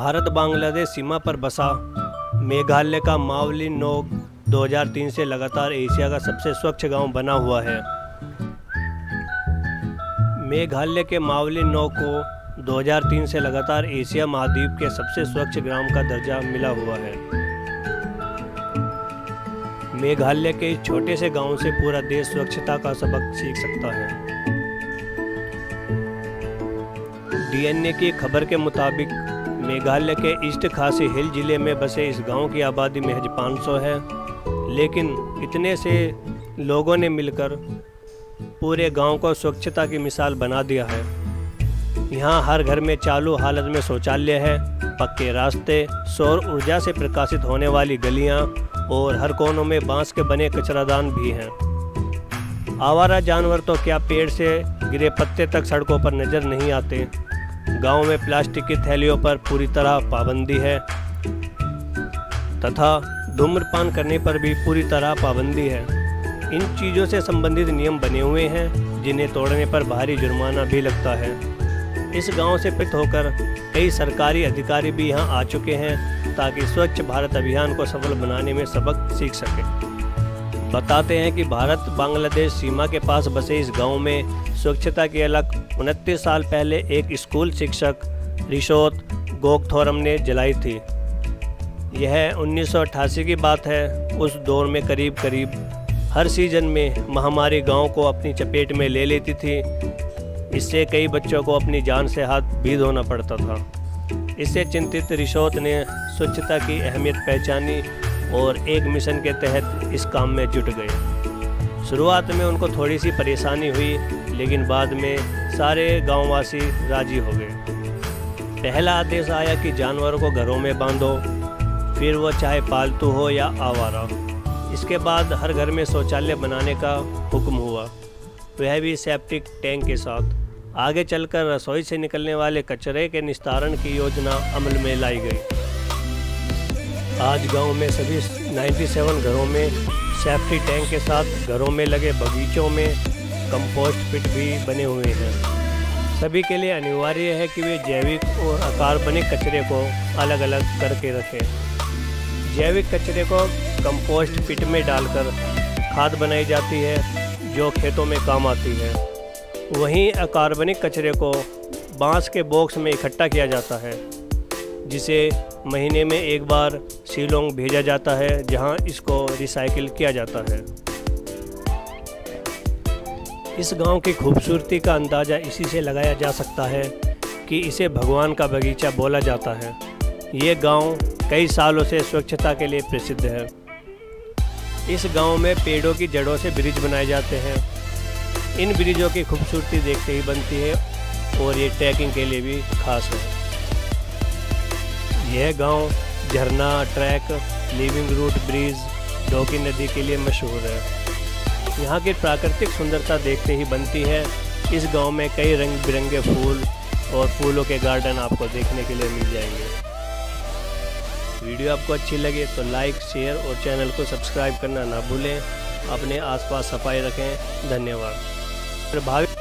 भारत बांग्लादेश सीमा पर बसा मेघालय का मावली नोक 2003 से लगातार एशिया का सबसे स्वच्छ गांव बना हुआ है। मेघालय के मावली नोक को 2003 से लगातार एशिया महाद्वीप के सबसे स्वच्छ ग्राम का दर्जा मिला हुआ है। मेघालय के इस छोटे से गांव से पूरा देश स्वच्छता का सबक सीख सकता है। डीएनए की खबर के मुताबिक मेघालय के ईस्ट खासी हिल जिले में बसे इस गांव की आबादी महज 500 है, लेकिन इतने से लोगों ने मिलकर पूरे गांव को स्वच्छता की मिसाल बना दिया है। यहां हर घर में चालू हालत में शौचालय है, पक्के रास्ते, सौर ऊर्जा से प्रकाशित होने वाली गलियां और हर कोनों में बांस के बने कचरादान भी हैं। आवारा जानवर तो क्या पेड़ से गिरे पत्ते तक सड़कों पर नजर नहीं आते। गांव में प्लास्टिक की थैलियों पर पूरी तरह पाबंदी है तथा धूम्रपान करने पर भी पूरी तरह पाबंदी है। इन चीज़ों से संबंधित नियम बने हुए हैं जिन्हें तोड़ने पर भारी जुर्माना भी लगता है। इस गांव से प्रेरित होकर कई सरकारी अधिकारी भी यहां आ चुके हैं ताकि स्वच्छ भारत अभियान को सफल बनाने में सबक सीख सकें। बताते हैं कि भारत बांग्लादेश सीमा के पास बसे इस गांव में स्वच्छता की अलग 29 साल पहले एक स्कूल शिक्षक रिशोत गोकथोरम ने जलाई थी। यह 1988 की बात है। उस दौर में करीब हर सीजन में महामारी गांव को अपनी चपेट में ले लेती थी। इससे कई बच्चों को अपनी जान से हाथ भी धोना पड़ता था। इससे चिंतित रिशोत ने स्वच्छता की अहमियत पहचानी और एक मिशन के तहत इस काम में जुट गए। शुरुआत में उनको थोड़ी सी परेशानी हुई, लेकिन बाद में सारे गांववासी राजी हो गए। पहला आदेश आया कि जानवरों को घरों में बांधो, फिर वो चाहे पालतू हो या आवारा। इसके बाद हर घर में शौचालय बनाने का हुक्म हुआ, वह भी सेप्टिक टैंक के साथ। आगे चलकर रसोई से निकलने वाले कचरे के निस्तारण की योजना अमल में लाई गई। आज गांव में सभी 97 घरों में सेफ्टी टैंक के साथ घरों में लगे बगीचों में कंपोस्ट पिट भी बने हुए हैं। सभी के लिए अनिवार्य है कि वे जैविक और अकार्बनिक कचरे को अलग अलग करके रखें। जैविक कचरे को कंपोस्ट पिट में डालकर खाद बनाई जाती है जो खेतों में काम आती है। वहीं अकार्बनिक कचरे को बांस के बॉक्स में इकट्ठा किया जाता है, जिसे महीने में एक बार शिलोंग भेजा जाता है जहां इसको रिसाइकिल किया जाता है। इस गांव की खूबसूरती का अंदाज़ा इसी से लगाया जा सकता है कि इसे भगवान का बगीचा बोला जाता है। ये गांव कई सालों से स्वच्छता के लिए प्रसिद्ध है। इस गांव में पेड़ों की जड़ों से ब्रिज बनाए जाते हैं। इन ब्रिजों की खूबसूरती देखते ही बनती है और ये ट्रैकिंग के लिए भी खास है। यह गांव झरना, ट्रैक, लिविंग रूट ब्रिज, डोकी नदी के लिए मशहूर है। यहाँ की प्राकृतिक सुंदरता देखते ही बनती है। इस गांव में कई रंग बिरंगे फूल और फूलों के गार्डन आपको देखने के लिए मिल जाएंगे। वीडियो आपको अच्छी लगे तो लाइक, शेयर और चैनल को सब्सक्राइब करना ना भूलें। अपने आसपास सफाई रखें। धन्यवाद। प्रभावित